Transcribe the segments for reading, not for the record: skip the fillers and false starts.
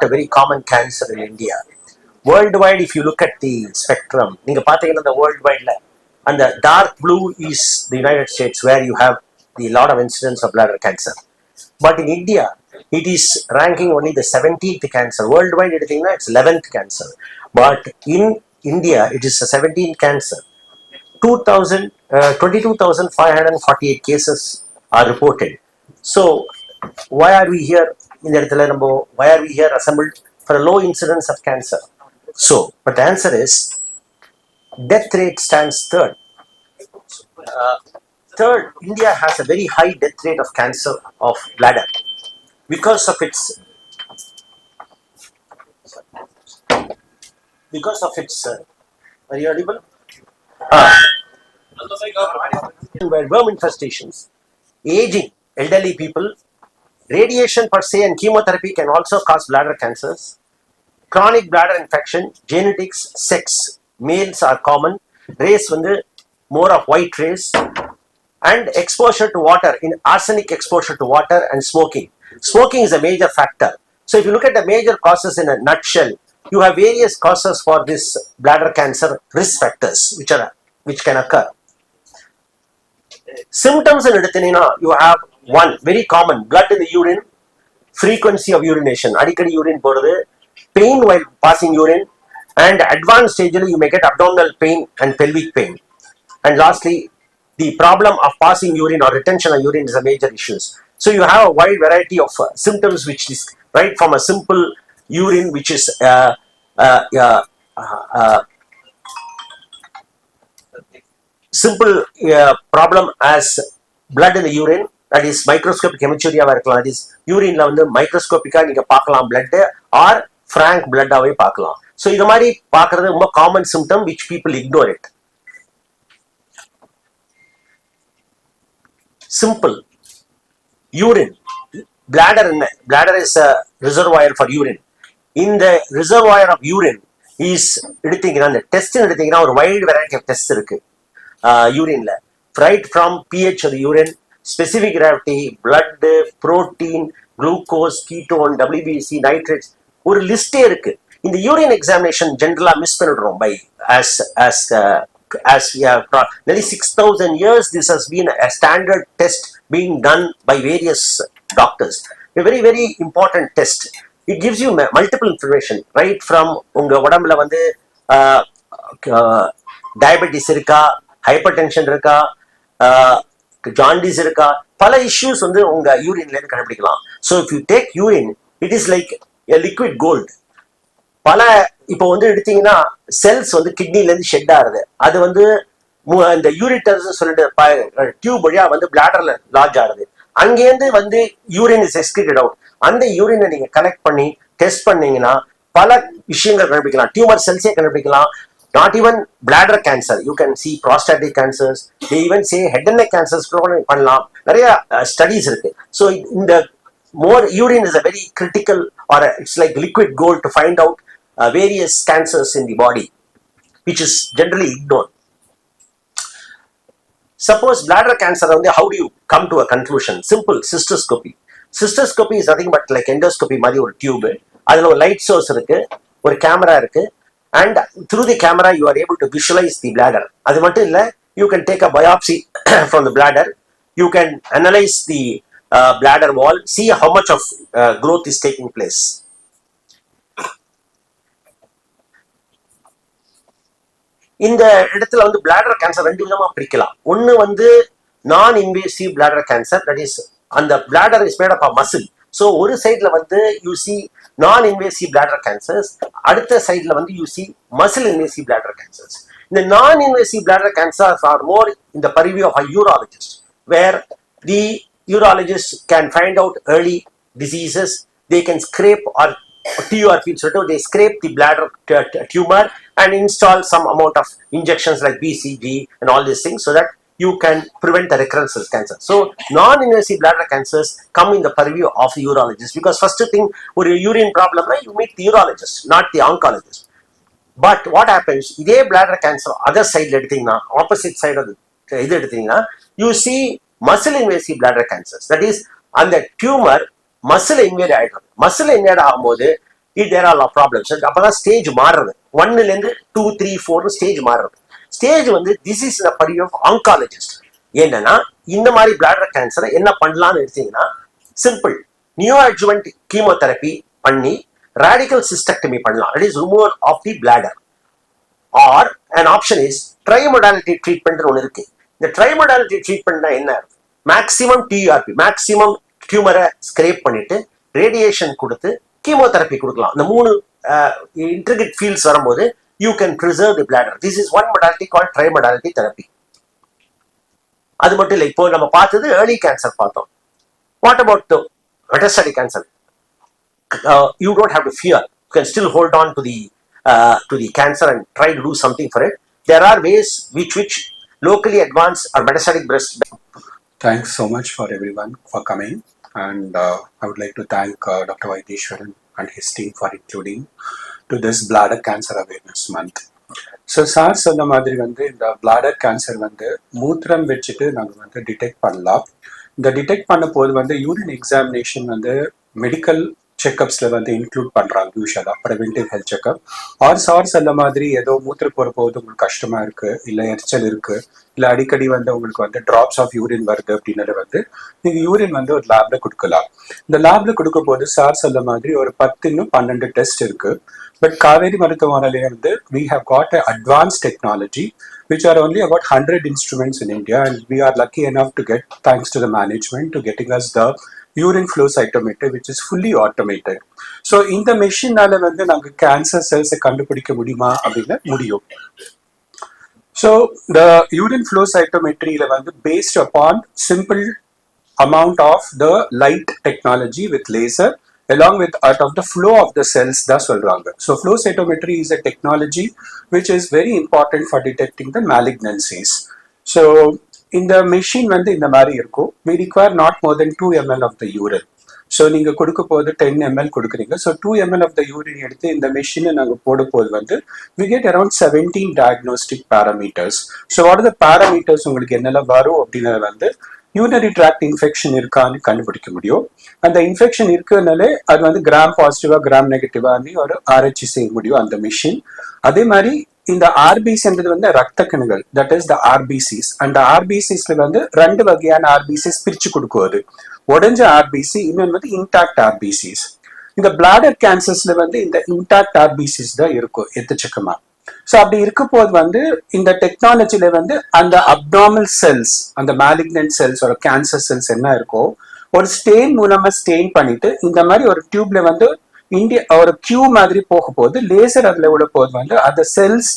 not a very common cancer in India. Worldwide, if you look at the spectrum, நீங்க பாத்தீங்கன்னா the worldwide and the dark blue is the United States, where you have the lot of incidence of bladder cancer. But in India, it is ranking only the 17th cancer. Worldwide, it's 11th cancer. But in India, it is the 17th cancer. 22,548 cases are reported. So, why are we here in the why are we here assembled for a low incidence of cancer? So, but the answer is death rate stands third. Third, India has a very high death rate of cancer of bladder because of its are you audible? Where worm infestations, aging, elderly people, radiation per se and chemotherapy can also cause bladder cancers. Chronic bladder infection, genetics, sex, males are common, race more of white race, and exposure to water, in arsenic exposure to water and smoking. Smoking is a major factor. So if you look at the major causes in a nutshell, you have various causes for this bladder cancer risk factors which can occur. Symptoms in eduthina, you have one very common, blood in the urine, frequency of urination, adikadi urine போறது, pain while passing urine, and advanced stage you may get abdominal pain and pelvic pain. And lastly, the problem of passing urine or retention of urine is a major issue. So you have a wide variety of symptoms, which is right from a simple urine, which is simple problem as blood in the urine, that is microscopic hematuria, that is urine la microscopic நீங்க பார்க்கலாம் blood or frank blood ஆவே பார்க்கலாம். So இது மாதிரி பார்க்கிறது ரொம்ப common symptom which people ignore it. Simple urine, bladder is a reservoir for urine. In the reservoir of urine is எடுத்தீங்கன்னா the test எடுத்தீங்கன்னா ஒரு wide variety of tests இருக்கு urine la, right from pH of the urine, specific gravity, blood, protein, glucose, ketone, WBC, nitrates, ஒரு லிஸ்டே இருக்கு. இந்த urine examination generally miss பண்ணிடுறோம் by as we have nearly 6,000 years this has been a standard test being done by various doctors. A very very important test. It gives you multiple information right from unga udambula diabetes irukka, hypertension irukka, jaundice irukka, pala issues unga urine la kandupidikkalaam. So if you take urine, it is like a liquid gold. பல இப்போ எடுத்தீங்கன்னா cells கிட்னில இருந்து shed ஆகுது, அது இந்த ureters சொல்லிட்டு tube வழியா பிளாடர்ல lodge ஆகுது, அங்கேருந்து யூரின் இஸ் எக்ஸ்கிரீட்டட் அவுட். அந்த யூரினை நீங்க கலெக்ட் பண்ணி டெஸ்ட் பண்ணீங்கன்னா பல விஷயங்கள் கண்டுபிடிக்கலாம், டியூமர் செல்ஸே கண்டுபிடிக்கலாம். Not even bladder cancer, you can see prostatic cancers, they even say head and neck cancers பண்ணலாம், நிறைய ஸ்டடிஸ் இருக்கு. ஸோ இந்த more urine is a very critical, or it's like liquid gold to find out various cancers in the body, which is generally ignored. Suppose bladder cancer, how do you come to a conclusion? Simple, cystoscopy. Cystoscopy is nothing but like endoscopy மாதிரி ஒரு tube, அதுல ஒரு light source இருக்கு, ஒரு camera இருக்கு, and through the camera you are able to visualize the bladder. அது மட்டும் இல்ல, you can take a biopsy from the bladder, you can analyze the bladder wall, see how much of growth is taking place. இந்த இடத்துல bladder cancer ரெண்டு விதமா பிரிக்கலாம். ஒன்னு நான் invasive bladder cancer, that is அந்த bladder is made up of muscle. So ஒரு சைடுல you see நான் இன்வேசிவ் bladder cancers, அடுத்த சைடுல you see muscle invasive bladder cancers. இந்த நான் invasive bladder cancers are more in the purview of a urologist, where the urologists can find out early diseases. They can scrape or TURP, they scrape the bladder tumor and install some amount of injections like BCG and all these things, so that you can prevent the recurrence of cancer. So non-invasive bladder cancers come in the purview of the urologist, because first thing, ஒரு urine problem, you meet the urologist, not the oncologist. But what happens, இதே bladder cancer other side எடுத்தீங்கன்னா, opposite side of இது எடுத்தீங்கன்னா, you see muscle invasive bladder cancers, that is அந்த tumor muscle invade ஆயிடும். muscle invade ஆகும்போது there are a lot of problems. அப்பதான் stage மாறுறது, 1ல இருந்து 2, 3, 4 ஸ்டேஜ் மாறுறது. ஸ்டேஜ் வந்து திஸ் இஸ் த பரி ஆஃப் ஆங்காலஜிஸ்ட். என்னன்னா இந்த மாதிரி பிளாடர் கேன்சரை என்ன பண்ணலாம்னு எடுத்தீங்கன்னா, சிம்பிள் நியோ அட்ஜுவன்ட் கீமோதெரப்பி பண்ணி ரேடிக்கல் சிஸ்டெக்டமி பண்ணலாம், it is removal of the bladder. Or an option is trimodality treatment ஒன்று இருக்கு. இந்த ட்ரைமொடாலிட்டி ட்ரீட்மெண்ட்னா என்ன? மேக்ஸிமம் டிஆர்பி, மேக்ஸிமம் டியூமரை ஸ்கிரேப் பண்ணிட்டு ரேடியேஷன் கொடுத்து கீமோதெரப்பி கொடுக்கலாம். இந்த 3 இன்ட்ரிகேட் ஃபீல்ட்ஸ் வரும்போது you can preserve the bladder. This is one modality called trimodality therapy. அது மட்டும் இல்லை, இப்போ நம்ம பார்த்தது ஏர்லி கேன்சர் பார்த்தோம். What about the metastatic cancer? You don't have to fear. You can still hold on to the cancer and try to do something for it. There are ways which locally advanced or metastatic breast. Thanks so much for everyone for coming, and I would like to thank Dr. Vaideshwaran and his team for including to this bladder cancer awareness month. So sir சொன்ன மாதிரி வந்து இந்த bladder cancer வந்து மூத்திரம் வச்சுட்டு நாங்கள் வந்து detect பண்ணலாம். இந்த டிடெக்ட் பண்ண போது வந்து யூரின் எக்ஸாமினேஷன் வந்து மெடிக்கல் செக்அப்ஸ்ல வந்து இன்க்ளூட் பண்றாங்க யூஷுவலா, ப்ரிவென்டிவ் ஹெல்த் செக்அப். சார் சொன்ன மாதிரி ஏதோ மூத்திர போற போது உங்களுக்கு கஷ்டமா இருக்கு, இல்ல எரிச்சல் இருக்கு, இல்ல அடிக்கடி வந்து உங்களுக்கு வந்து டிராப்ஸ் ஆஃப் யூரின் வருது அப்படின்னது வந்து நீங்க யூரின் வந்து ஒரு லேப்ல கொடுக்கலாம். இந்த லேப்ல கொடுக்க போது சார் சொன்ன மாதிரி ஒரு 10-12 டெஸ்ட் இருக்கு. பட் காவேரி மருத்துவமனையில வந்து we have got an advanced technology which are only about 100 instruments in India, and we are lucky enough to get, thanks to the management, to getting us the urine flow cytometer which is fully automated. So இந்த மெஷினால வந்து நாங்க cancer செல்ஸை கண்டுபிடிக்க முடியுமா அப்படின்னா முடியும். So the urine flow cytometry வந்து based upon simple amount of the light technology with laser along with out of the flow of the cells தான் சொல்றாங்க. So flow cytometry is a technology which is very important for detecting the malignancies. So இந்த machine வந்து இந்த மாதிரி இருக்கும். we require not more than 2 ml of the urine. So நீங்க கொடுக்க போது 10 ml கொடுக்குறீங்க. So 2 ml of the urine எடுத்து இந்த மெஷினை நாங்கள் போட போது வந்து we get around 17 diagnostic parameters. So what are the parameters உங்களுக்கு என்னெல்லாம் வரும் அப்படின்னா வந்து யூரினரி ட்ராக்ட் இன்ஃபெக்ஷன் இருக்கான்னு கண்டுபிடிக்க முடியும். அந்த இன்ஃபெக்ஷன் இருக்குனாலே அது வந்து கிராம் பாசிட்டிவா கிராம் நெகட்டிவா ஒரு ஆராய்ச்சி செய்ய முடியும் அந்த மிஷின். அதே மாதிரி இந்த ஆர்பிசின்றது வந்து ரத்த கணுகள், தட் இஸ் த ஆர்பிசிஸ். அந்த ஆர்பிசிஸ்ல வந்து 2 வகையான ஆர்பிசிஸ் பிரிச்சு கொடுக்குவது, உடஞ்ச ஆர்பிசி, இன்னொன்று வந்து இன்டாக்ட் ஆர்பிசிஸ். இந்த பிளாடர் கேன்சர்ஸ்ல வந்து இந்த இன்டாக்ட் ஆர்பிசிஸ் தான் இருக்கும் எக்கச்சக்கமா. ஸோ அப்படி இருக்க போது வந்து இந்த டெக்னாலஜில வந்து அந்த அப்டாமல் செல்ஸ், அந்த மேலிக்னன்ட் செல்ஸ் ஒரு கேன்சர் செல்ஸ் என்ன இருக்கோ ஒரு ஸ்டெயின் மூலமா ஸ்டெயின் பண்ணிட்டு இந்த மாதிரி ஒரு டியூப்ல வந்து ஒரு கியூ மாதிரி போக போது லேசர் அதுல உள்ள போது வந்து அந்த செல்ஸ்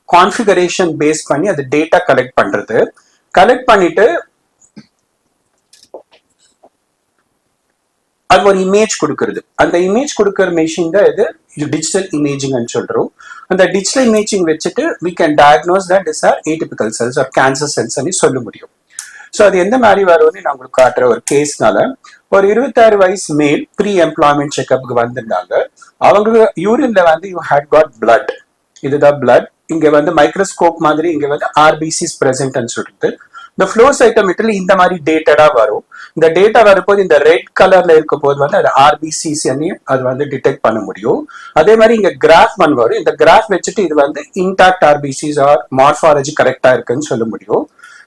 கான்ஃபிகரேஷன் பேஸ் பண்ணி அது டேட்டா கலெக்ட் பண்றது. கலெக்ட் பண்ணிட்டு அது ஒரு இமேஜ் கொடுக்கறது. அந்த இமேஜ் கொடுக்கற மெஷின் தான் இது டிஜிட்டல் இமேஜிங் சொல்றோம். அந்த டிஜிட்டல் இமேஜிங் வச்சுட்டு we can diagnose that these are atypical cells or cancer cells ன்னு சொல்ல முடியும். ஸோ அது எந்த மாதிரி வரும்னு நான் உங்களுக்கு காட்டுற ஒரு கேஸ்னால, ஒரு 26 வயசு மேல் ப்ரீ எம்ப்ளாய்மெண்ட் செக்அப்க்கு வந்திருந்தாங்க. அவங்க யூரின்ல வந்து யூ ஹேட் காட் பிளட், இதுதான் பிளட். இங்க வந்து மைக்ரோஸ்கோப் மாதிரி இங்க வந்து ஆர்பிசிஸ் பிரசன்ட்னு சொல்லிட்டு இந்த ஃப்ளோ சைட்டோமீட்டர்ல இந்த மாதிரி டேட்டா வரும். இந்த டேட்டா வரும்போது இந்த ரெட் கலர்ல இருக்க போது வந்து அது ஆர்பிசிஸ் அது வந்து டிடெக்ட் பண்ண முடியும். அதே மாதிரி இங்க கிராஃப் வரும். இந்த கிராஃப் வச்சுட்டு இது வந்து இன்டாக்ட் ஆர்பிசிஸ் ஆர் மார்பாலஜி கரெக்டா இருக்குன்னு சொல்ல முடியும்.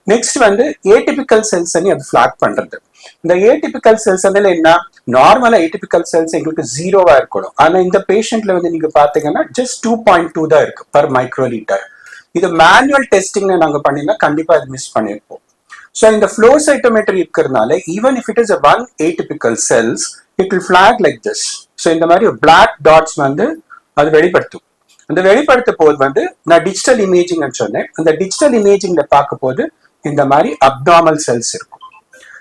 நெக்ஸ்ட் வந்து ஏடிபிக்கல் செல்ஸ் அது பிளாக் பண்றது. இந்த ஏடிபிக்கல் செல்ஸ் என்ன, நார்மலா ஏடிபிக்கல் செல்ஸ் எங்களுக்கு 0வா இருக்கணும். ஆனா இந்த பேஷண்ட்ல வந்து நீங்க பாத்தீங்கன்னா ஜஸ்ட் 2.2 தான் இருக்கு பர் மைக்ரோலீட்டர். இது மேனுவல் டெஸ்டிங் நாங்க பண்ணினா கண்டிப்பா இது மிஸ் பண்ணிருப்போம். So இந்த flow cytometry இருக்கிறதுனால even if it is a one atypical cells it will flag like this. So இந்த மாதிரி black dots வந்து அது வெளிப்படுத்தும். அந்த வெளிப்படுத்த போது வந்து நான் டிஜிட்டல் இமேஜிங் சொன்னேன். அந்த டிஜிட்டல் இமேஜிங்ல பார்க்க போது இந்த மாதிரி அப்டாமல் செல்ஸ் இருக்கும்.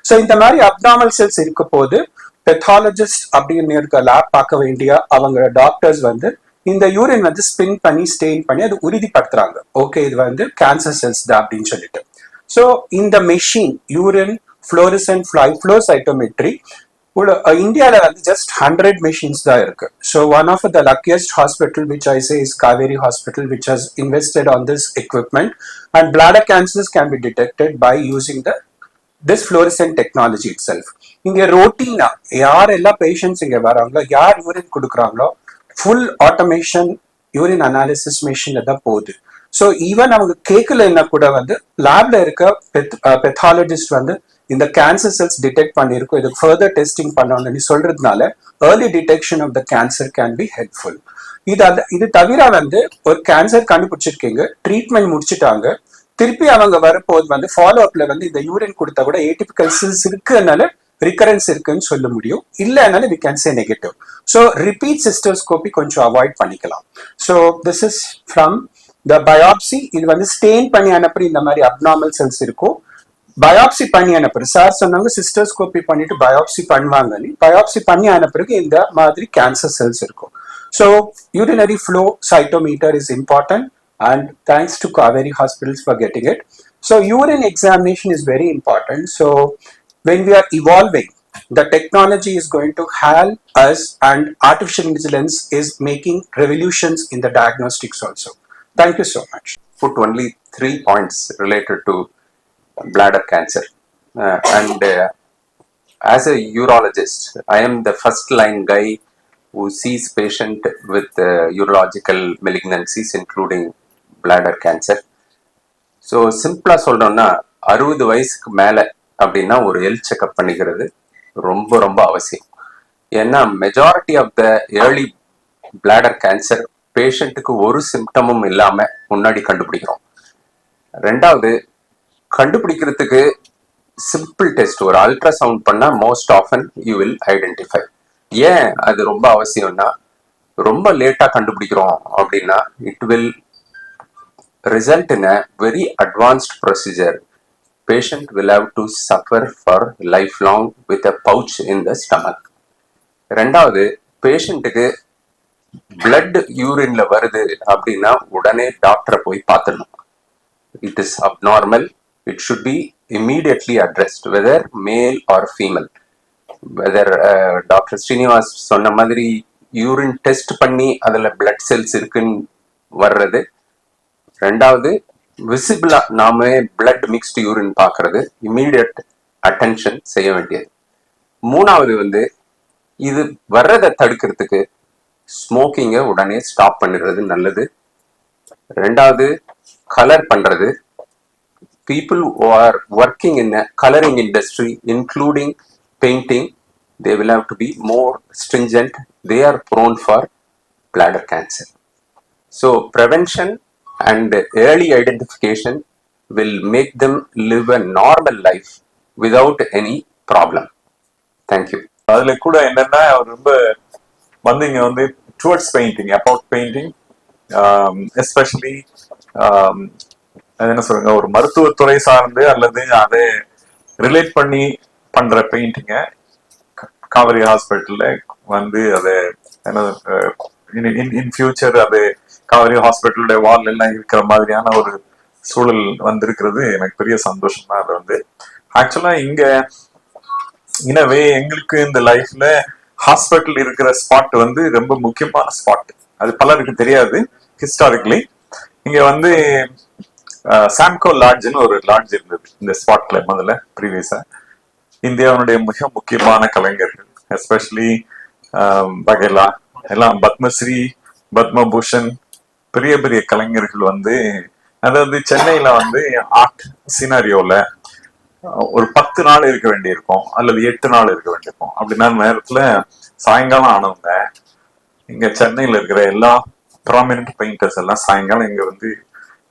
ஸோ இந்த மாதிரி அப்டாமல் செல்ஸ் இருக்க போது பெத்தாலஜிஸ்ட் அப்படின்னு இருக்க லேப் பார்க்க வேண்டிய அவங்க டாக்டர்ஸ் வந்து இந்த யூரின் வந்து ஸ்பின் பண்ணி ஸ்டெயின் பண்ணி அது உறுதிப்படுத்துறாங்க, ஓகே இது வந்து கேன்சர் செல்ஸ் தான் அப்படின்னு சொல்லிட்டு. ஸோ இந்த machine urine fluorescent flow cytometry இந்தியாவில் வந்து ஜஸ்ட் 100 மெஷின்ஸ் தான் இருக்கு. So one of the luckiest hospital which I say is Kauvery Hospital which has invested on this equipment, and bladder cancers can be detected by using this fluorescent technology itself. இங்க ரோட்டீனா யார் எல்லா patients இங்க வராங்களோ, யார் urine கொடுக்குறாங்களோ full automation urine analysis மிஷின்ல தான் போகுது. ஸோ ஈவன் அவங்க கேட்கலன்னா கூட வந்து லேப்ல இருக்க பெத்தாலஜிஸ்ட் வந்து இந்த கேன்சர் செல்ஸ் டிடெக்ட் பண்ணியிருக்கோம், இது ஃபர்தர் டெஸ்டிங் பண்ணணும்னு சொல்றதுனால early detection of the cancer can be helpful. இது தவிர வந்து ஒரு கேன்சர் கண்டுபிடிச்சிருக்கீங்க, ட்ரீட்மெண்ட் முடிச்சுட்டாங்க, திருப்பி அவங்க வரப்போது வந்து ஃபாலோ அப்ல வந்து இந்த யூரின் கொடுத்தா கூட ஏடிபிக்கல் செல்ஸ் இருக்குனால ரிகரன்ஸ் இருக்குன்னு சொல்ல முடியும், இல்லைனால we can say negative. So repeat cystoscopy கொஞ்சம் அவாய்ட் பண்ணிக்கலாம். So this is from the biopsy. இது வந்து ஸ்டெயின் பண்ணி அனுப்புற இந்த மாதிரி அப்நார்மல் செல்ஸ் இருக்கும். பயாப்சி பண்ணி அனுப்புற சார் சொன்னாங்க சிஸ்டோஸ்கோபி பண்ணிட்டு பயாப்சி பண்ணுவாங்கன்னு, பயாப்சி பண்ணி அனுப்புறதுக்கு இந்த மாதிரி கேன்சர் செல்ஸ் இருக்கும். So urinary flow cytometer is important, and thanks to Kauvery Hospitals for getting it. So urine examination is very important. So when we are evolving, the technology is going to help us, and artificial intelligence is making revolutions in the diagnostics also. Thank you so much. Put only 3 points related to bladder cancer. And as a urologist, I am the first line guy who sees patient with urological malignancies including bladder cancer. So சிம்பிளாக சொல்கிறோம்னா 60 வயசுக்கு மேலே அப்படின்னா ஒரு health checkup பண்ணிக்கிறது ரொம்ப ரொம்ப அவசியம். ஏன்னா majority of the early bladder cancer பேஷண்ட்டுக்கு ஒரு சிம்டமும் இல்லாமல் முன்னாடி கண்டுபிடிக்கிறோம். ரெண்டாவது, கண்டுபிடிக்கிறதுக்கு சிம்பிள் டெஸ்ட் ஒரு அல்ட்ராசவுண்ட் பண்ணால் most often you will identify. ஏன் அது ரொம்ப அவசியம்னா, ரொம்ப லேட்டாக கண்டுபிடிக்கிறோம் அப்படின்னா it will result in a very advanced procedure. Patient will have to suffer for lifelong with a pouch in the stomach. ரெண்டாவது, பேஷண்ட்டுக்கு பிளட் யூரின்ல வருது அப்படின்னா உடனே டாக்டரை போய் பார்த்துடணும். It is abnormal, it should be immediately addressed, whether male or female. Whether doctor Srinivas சொன்ன மாதிரி யூரின் டெஸ்ட் பண்ணி அதில் பிளட் செல்ஸ் இருக்குன்னு வர்றது. ரெண்டாவது, விசிபிளா நாமே பிளட் மிக்ஸ்டு யூரின் பார்க்கறது, இம்மீடியட் அட்டென்ஷன் செய்ய வேண்டியது. மூணாவது வந்து இது வர்றதை தடுக்கிறதுக்கு ஸ்மோக்கிங்கை உடனே ஸ்டாப் பண்ணிடுறது நல்லது. ரெண்டாவது, கலர் பண்றது. People who are working in a coloring industry including painting, they will have to be more stringent. They are prone for bladder cancer. So prevention and early identification will make them live a normal life without any problem. Thank you. அதுல கூட என்னன்னா அவர் ரொம்ப வந்து இங்க வந்து towards painting, about painting, especially என்ன சொல்லுங்க, ஒரு மருத்துவத்துறை சார்ந்து அல்லது அதை ரிலேட் பண்ணி பண்ற பெயிண்டிங்க காவேரி ஹாஸ்பிட்டல்ல வந்து அதை என்ன இன் ஃபியூச்சர் அது காவேரி ஹாஸ்பிட்டலுடைய வால் எல்லாம் இருக்கிற மாதிரியான ஒரு சூழல் வந்திருக்கிறது எனக்கு பெரிய சந்தோஷம் தான். அது வந்து ஆக்சுவலா இங்க இனவே எங்களுக்கு இந்த லைஃப்ல ஹாஸ்பிட்டல் இருக்கிற ஸ்பாட் வந்து ரொம்ப முக்கியமான ஸ்பாட். அது பலருக்கு தெரியாது. ஹிஸ்டாரிக்கலி இங்க வந்து சாம்கோ லாட்ஜ்னு ஒரு லாட்ஜ் இருந்தது இந்த ஸ்பாட்ல முதல்ல ப்ரீவியஸா. இந்தியாவுடைய மிக முக்கியமான கலைஞர்கள், எஸ்பெஷலி பகேலா எல்லாம், பத்மஸ்ரீ, பத்மபூஷன், பெரிய பெரிய கலைஞர்கள் வந்து, அதாவது சென்னையில வந்து ஆர்ட் சினாரியோல ஒரு 10 நாள் இருக்க வேண்டியிருக்கும் அல்லது 8 நாள் இருக்க வேண்டியிருக்கும். அப்படின்னா நேரத்துல சாயங்காலம் ஆனவங்க இங்க சென்னையில இருக்கிற எல்லா ப்ராமினன்ட் பெயிண்டர்ஸ் எல்லாம் சாயங்காலம் இங்க வந்து,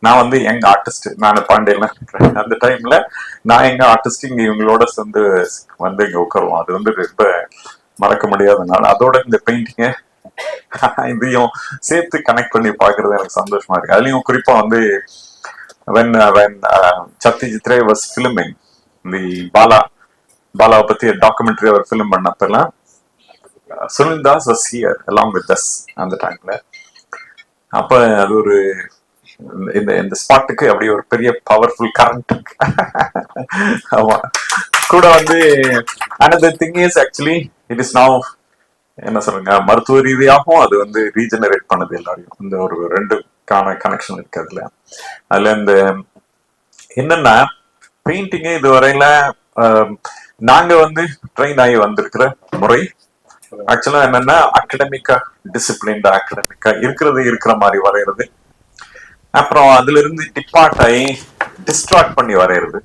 நான் வந்து எங்க ஆர்டிஸ்ட், நான் பாண்டியெல்லாம் இருக்கிறேன் அந்த டைம்ல, நான் எங்க ஆர்டிஸ்ட் இங்க இவங்களோட சேர்ந்து வந்து இங்க உட்காருவோம். அது வந்து ரொம்ப மறக்க முடியாதனால அதோட இந்த பெயிண்டிங்க இதையும் சேர்த்து கனெக்ட் பண்ணி பாக்குறது எனக்கு சந்தோஷமா இருக்கு. அதுலயும் குறிப்பா வந்து when Satyajit ray was filming the பாலாவை பத்தி டாக்குமெண்ட்ரி அவர் ஃபிலிம் பண்ணப்பெல்லாம் Sunil Das was here along with us அந்த டைம்ல. அப்ப அது ஒரு இந்த ஸ்பாட்டுக்கு அப்படி ஒரு பெரிய பவர்ஃபுல் கரண்ட் ஆமா கூட வந்து. another thing is actually it is now என்ன சொல்லுங்க, மருத்துவ ரீதியாகவும் அது வந்து ரீஜெனரேட் பண்ணது எல்லாரையும். இந்த ஒரு ரெண்டுக்கான கனெக்ஷன் இருக்கு அதுல. அதுல இந்த என்னன்னா பெயிண்டிங்கு இதுவரையில நாங்க வந்து ட்ரெயின் ஆகி வந்திருக்கிற முறை ஆக்சுவலா என்னன்னா அகடமிக்கா டிசிப்ளின்டா அகடமிக்கா இருக்கிற மாதிரி வரைகிறது, அப்புறம் அதுல இருந்து டிபார்ட் ஆகி டிஸ்ட்ராக்ட் பண்ணி வரைகிறது,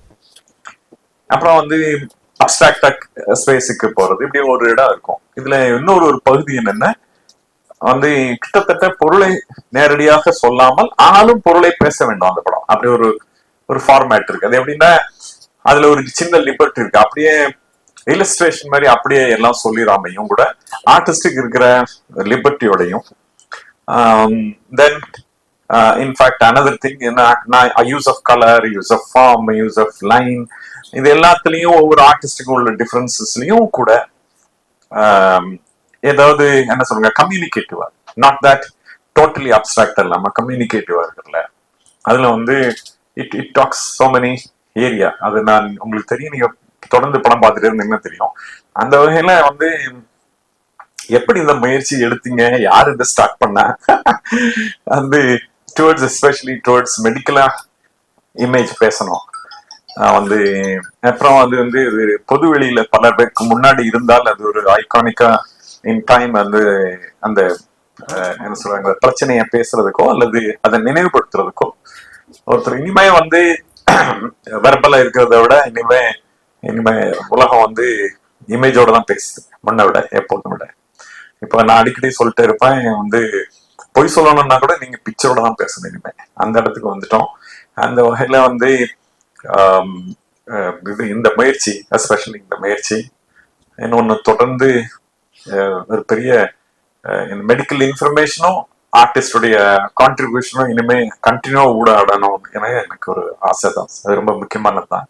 அப்புறம் வந்து அப்டிராக்டா ஸ்பேஸுக்கு போறது, இப்படி ஒரு இடம் இருக்கும். இதுல இன்னொரு பகுதி என்னன்னா வந்து கிட்டத்தட்ட பொருளை நேரடியாக சொல்லாமல் ஆனாலும் பொருளை பேச வேண்டும் அந்த படம். அப்படி ஒரு ஃபார்மேட் இருக்கு. அது எப்படின்னா அதுல ஒரு சின்ன லிபர்ட்டி இருக்கு. அப்படியே இல்லஸ்ட்ரேஷன் மாதிரி அப்படியே எல்லாம் சொல்லிடாமையும் கூட ஆர்டிஸ்டுக்கு இருக்கிற லிபர்ட்டியோடையும் தென் இன்ஃபேக்ட் அனதர் திங் என்ன, use of colour, use of form, use of line, இது எல்லாத்துலயும் ஒவ்வொரு ஆர்டிஸ்டுக்கும் உள்ள டிஃபரன்சஸ்லயும் கூட ஏதாவது என்ன சொல்லுங்க கம்யூனிகேட்டிவா, நாட் தட் டோட்டலி அப்டிராக்ட் இல்லாம கம்யூனிகேட்டிவா இருக்குல்ல. அதுல வந்து it talks so many area. அது நான் உங்களுக்கு தெரியும், நீங்க தொடர்ந்து படம் பார்த்துட்டு இருந்தீங்கன்னா தெரியும். அந்த வகையில வந்து எப்படி இந்த முயற்சி எடுத்தீங்க, யார் இதை ஸ்டார்ட் பண்ணா வந்து டுவர்ட்ஸ் எஸ்பெஷலி டுவர்ட்ஸ் மெடிக்கலா இமேஜ் பேசணும் வந்து, அப்புறம் அது வந்து பொது வெளியில பல பேருக்கு முன்னாடி இருந்தால் அது ஒரு ஐகானிக்கா இன் டைம் வந்து அந்த என்ன சொல்றாங்க பிரச்சனையை பேசுறதுக்கோ அல்லது அதை நினைவுபடுத்துறதுக்கோ ஒருத்தர் இனிமே வந்து வெர்பலா இருக்கிறத விட இனிமே உலகம் வந்து இமேஜோட தான் பேசுது, முன்ன விட எப்போதும் விட. இப்ப நான் அடிக்கடி சொல்லிட்டே இருப்பேன் வந்து பொய் சொல்லணும்னா கூட நீங்க பிக்சரோட தான் பேசணும் இனிமே. அந்த இடத்துக்கு வந்துட்டோம். அந்த வகையில வந்து இந்த முயற்சி, எஸ்பெஷலி இந்த முயற்சி இன்னொன்னு தொடர்ந்து ஒரு பெரிய மெடிக்கல் இன்ஃபர்மேஷனும் ஆர்டிஸ்டுடைய கான்ட்ரிபியூஷனும் இனிமே கண்டினியூவா ஊடாடணும் என எனக்கு ஒரு ஆசை தான். அது ரொம்ப முக்கியமானது தான்.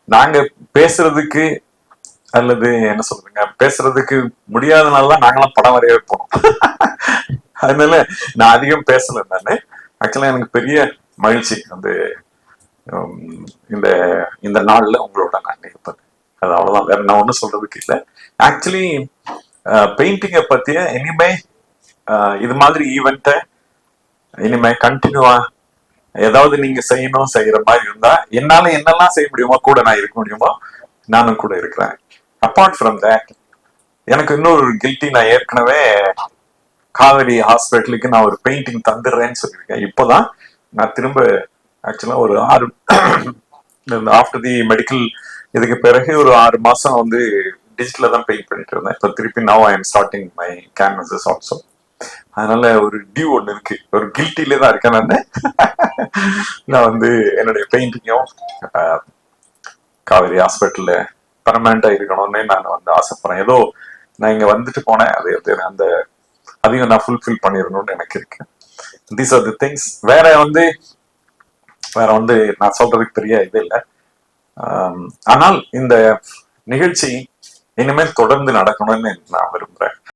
நாங்க பேசுறதுக்கு அல்லது என்ன சொல்றீங்க பேசுறதுக்கு முடியாதனால நாங்களாம் படம் வரையவே போனோம். அதனால நான் அதிகம் பேசல. நானு ஆக்சுவலா எனக்கு பெரிய மகிழ்ச்சி வந்து இந்த இந்த நாள்ல உங்களோட நான் இருப்பது. அது அவ்வளவுதான், வேற நான் ஒண்ணும் சொல்றதுக்கு இல்லை. ஆக்சுவலி பெயிண்டிங்கை பத்திய இனிமே இது மாதிரி ஈவெண்ட்டை இனிமே கண்டினியூவா ஏதாவது நீங்க செய்யற மாதிரி இருந்தா என்னால என்னெல்லாம் செய்ய முடியுமோ கூட நான் இருக்க முடியுமோ நானும் கூட இருக்கிறேன். அப்பார்ட் ஃப்ரம் தட் எனக்கு இன்னொரு கில்ட்டி, நான் ஏற்கனவே காவேரி ஹாஸ்பிட்டலுக்கு நான் ஒரு பெயிண்டிங் தந்துடுறேன்னு சொல்லியிருக்கேன். இப்போதான் நான் திரும்ப ஆக்சுவலா ஒரு 6 ஆஃப்டர் தி மெடிக்கல் இதுக்கு பிறகு ஒரு 6 மாசம் வந்து டிஜிட்டல தான் பெயிண்ட் பண்ணிட்டு இருந்தேன். இப்போ திருப்பி now I am starting my canvases also. அதனால ஒரு டியூ ஒன்று இருக்கு, ஒரு கில்ட்டிலே தான் இருக்கேன் நான் வந்து என்னுடைய பெயிண்டிங்கும் காவேரி ஹாஸ்பிட்டல்ல பர்மனண்டா இருக்கணும்னு நான் வந்து ஆசைப்படுறேன். ஏதோ நான் இங்க வந்துட்டு போனேன், அது அந்த அதையும் நான் ஃபுல்ஃபில் பண்ணிடணும்னு எனக்கு இருக்கு. These are the things. வேற வந்து நான் சொல்றதுக்கு பெரிய இது இல்லை. ஆனால் இந்த நிகழ்ச்சி இனிமேல் தொடர்ந்து நடக்கணும்னு நான் விரும்புறேன்.